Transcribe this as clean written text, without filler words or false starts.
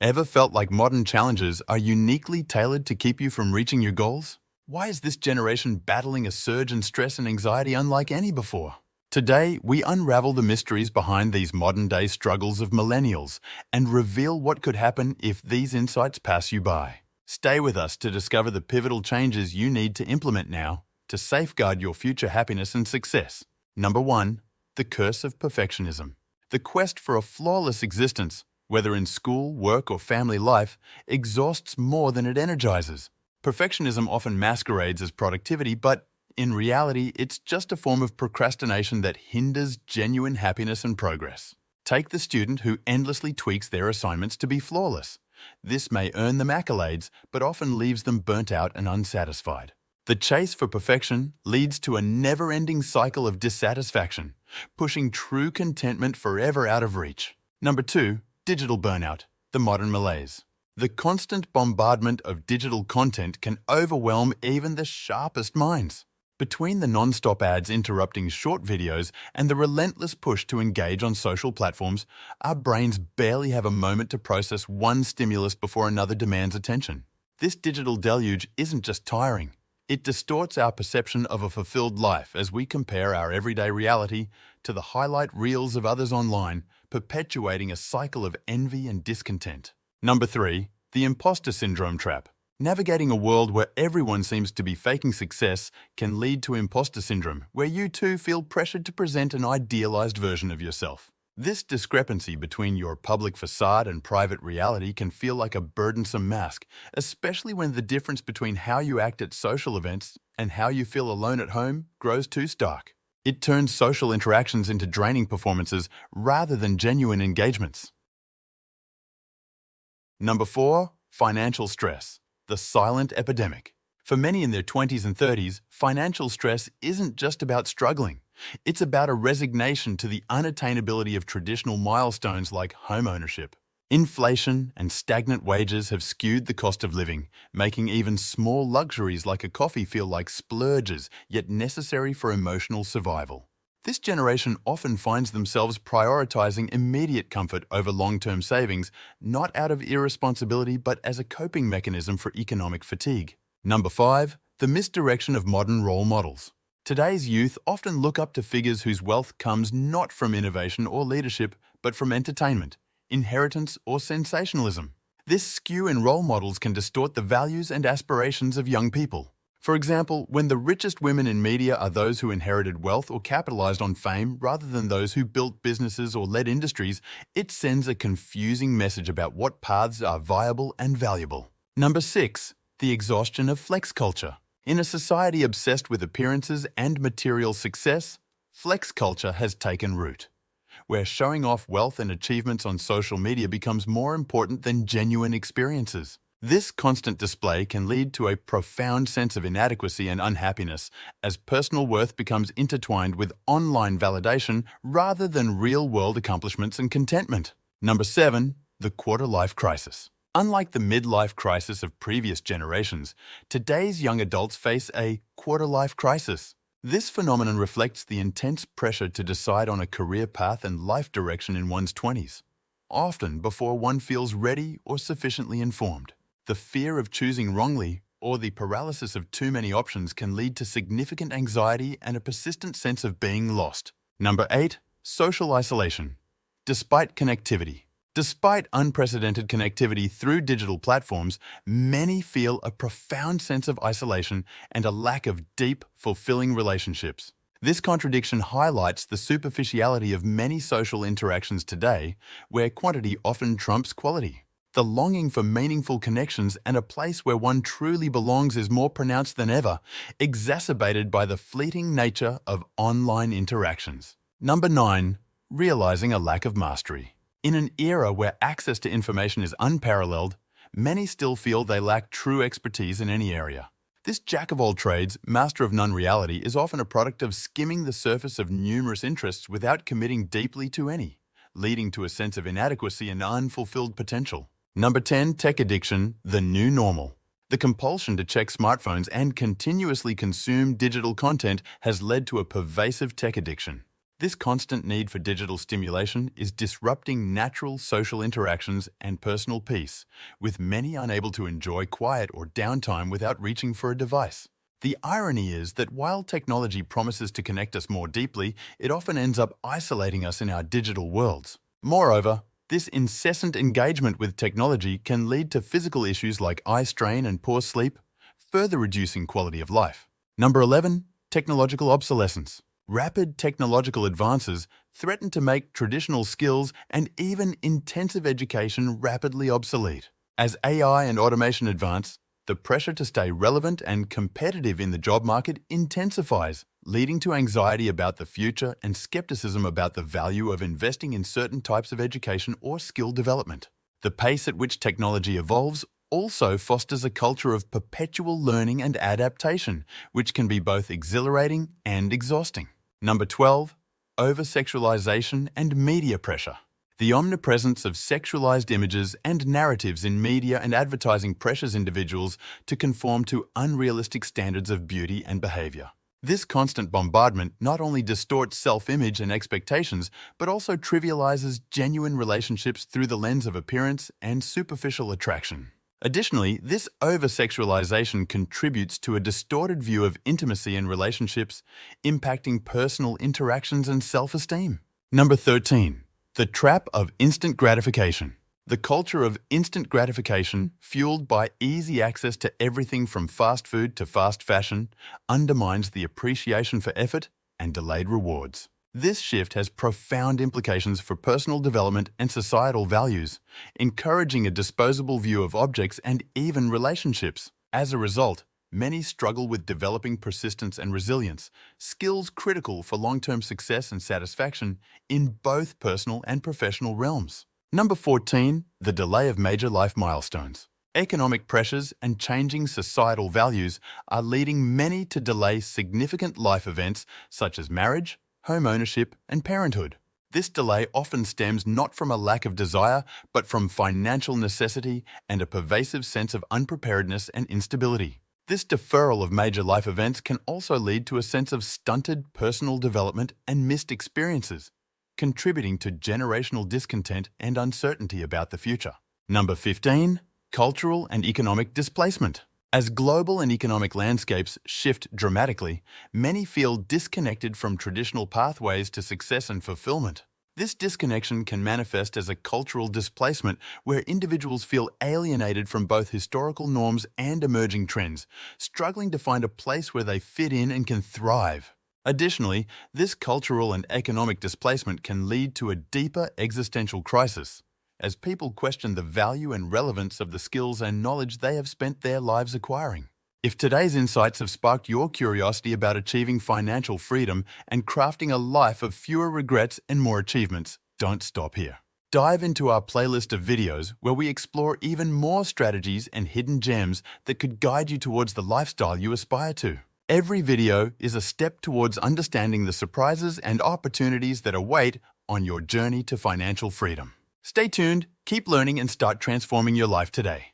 Ever felt like modern challenges are uniquely tailored to keep you from reaching your goals? Why is this generation battling a surge in stress and anxiety unlike any before? Today, we unravel the mysteries behind these modern-day struggles of millennials and reveal what could happen if these insights pass you by. Stay with us to discover the pivotal changes you need to implement now to safeguard your future happiness and success. Number 1. The curse of perfectionism. The quest for a flawless existence, whether in school, work, or family life, exhausts more than it energizes. Perfectionism often masquerades as productivity, but in reality, it's just a form of procrastination that hinders genuine happiness and progress. Take the student who endlessly tweaks their assignments to be flawless. This may earn them accolades, but often leaves them burnt out and unsatisfied. The chase for perfection leads to a never-ending cycle of dissatisfaction, pushing true contentment forever out of reach. Number 2. Digital burnout, the modern malaise. The constant bombardment of digital content can overwhelm even the sharpest minds. Between the non-stop ads interrupting short videos and the relentless push to engage on social platforms, our brains barely have a moment to process one stimulus before another demands attention. This digital deluge isn't just tiring. It distorts our perception of a fulfilled life as we compare our everyday reality to the highlight reels of others online, perpetuating a cycle of envy and discontent. Number 3. The imposter syndrome trap. Navigating a world where everyone seems to be faking success can lead to imposter syndrome, where you too feel pressured to present an idealized version of yourself. This discrepancy between your public facade and private reality can feel like a burdensome mask, especially when the difference between how you act at social events and how you feel alone at home grows too stark. It turns social interactions into draining performances rather than genuine engagements. Number 4. Financial stress, the silent epidemic. For many in their 20s and 30s, financial stress isn't just about struggling. It's about a resignation to the unattainability of traditional milestones like home ownership. Inflation and stagnant wages have skewed the cost of living, making even small luxuries like a coffee feel like splurges, yet necessary for emotional survival. This generation often finds themselves prioritizing immediate comfort over long-term savings, not out of irresponsibility but as a coping mechanism for economic fatigue. Number 5. The misdirection of modern role models. Today's youth often look up to figures whose wealth comes not from innovation or leadership, but from entertainment, inheritance, or sensationalism. This skew in role models can distort the values and aspirations of young people. For example, when the richest women in media are those who inherited wealth or capitalized on fame rather than those who built businesses or led industries, it sends a confusing message about what paths are viable and valuable. Number 6. The exhaustion of flex culture. In a society obsessed with appearances and material success, flex culture has taken root, where showing off wealth and achievements on social media becomes more important than genuine experiences. This constant display can lead to a profound sense of inadequacy and unhappiness as personal worth becomes intertwined with online validation rather than real-world accomplishments and contentment. Number 7. The quarter-life crisis. Unlike the midlife crisis of previous generations, today's young adults face a quarter-life crisis. This phenomenon reflects the intense pressure to decide on a career path and life direction in one's 20s, often before one feels ready or sufficiently informed. The fear of choosing wrongly or the paralysis of too many options can lead to significant anxiety and a persistent sense of being lost. Number 8. Social isolation. Despite connectivity. Despite unprecedented connectivity through digital platforms, many feel a profound sense of isolation and a lack of deep, fulfilling relationships. This contradiction highlights the superficiality of many social interactions today, where quantity often trumps quality. The longing for meaningful connections and a place where one truly belongs is more pronounced than ever, exacerbated by the fleeting nature of online interactions. Number 9. Realizing a lack of mastery. In an era where access to information is unparalleled, many still feel they lack true expertise in any area. This jack-of-all-trades, master-of-none reality is often a product of skimming the surface of numerous interests without committing deeply to any, leading to a sense of inadequacy and unfulfilled potential. Number 10. Tech addiction, the new normal. The compulsion to check smartphones and continuously consume digital content has led to a pervasive tech addiction. This constant need for digital stimulation is disrupting natural social interactions and personal peace, with many unable to enjoy quiet or downtime without reaching for a device. The irony is that while technology promises to connect us more deeply, it often ends up isolating us in our digital worlds. Moreover, this incessant engagement with technology can lead to physical issues like eye strain and poor sleep, further reducing quality of life. Number 11. Technological obsolescence. Rapid technological advances threaten to make traditional skills and even intensive education rapidly obsolete. As AI and automation advance, the pressure to stay relevant and competitive in the job market intensifies, leading to anxiety about the future and skepticism about the value of investing in certain types of education or skill development. The pace at which technology evolves also fosters a culture of perpetual learning and adaptation, which can be both exhilarating and exhausting. Number 12. Over-sexualization and media pressure. The omnipresence of sexualized images and narratives in media and advertising pressures individuals to conform to unrealistic standards of beauty and behavior. This constant bombardment not only distorts self-image and expectations, but also trivializes genuine relationships through the lens of appearance and superficial attraction. Additionally, this over-sexualization contributes to a distorted view of intimacy in relationships, impacting personal interactions and self-esteem. Number 13. The trap of instant gratification. The culture of instant gratification, fueled by easy access to everything from fast food to fast fashion, undermines the appreciation for effort and delayed rewards. This shift has profound implications for personal development and societal values, encouraging a disposable view of objects and even relationships. As a result, many struggle with developing persistence and resilience, skills critical for long-term success and satisfaction in both personal and professional realms. Number 14. The delay of major life milestones. Economic pressures and changing societal values are leading many to delay significant life events such as marriage, home ownership, and parenthood. This delay often stems not from a lack of desire, but from financial necessity and a pervasive sense of unpreparedness and instability. This deferral of major life events can also lead to a sense of stunted personal development and missed experiences, contributing to generational discontent and uncertainty about the future. Number 15. Cultural and economic displacement. As global and economic landscapes shift dramatically, many feel disconnected from traditional pathways to success and fulfillment. This disconnection can manifest as a cultural displacement where individuals feel alienated from both historical norms and emerging trends, struggling to find a place where they fit in and can thrive. Additionally, this cultural and economic displacement can lead to a deeper existential crisis, as people question the value and relevance of the skills and knowledge they have spent their lives acquiring. If today's insights have sparked your curiosity about achieving financial freedom and crafting a life of fewer regrets and more achievements, don't stop here. Dive into our playlist of videos where we explore even more strategies and hidden gems that could guide you towards the lifestyle you aspire to. Every video is a step towards understanding the surprises and opportunities that await on your journey to financial freedom. Stay tuned, keep learning, and start transforming your life today.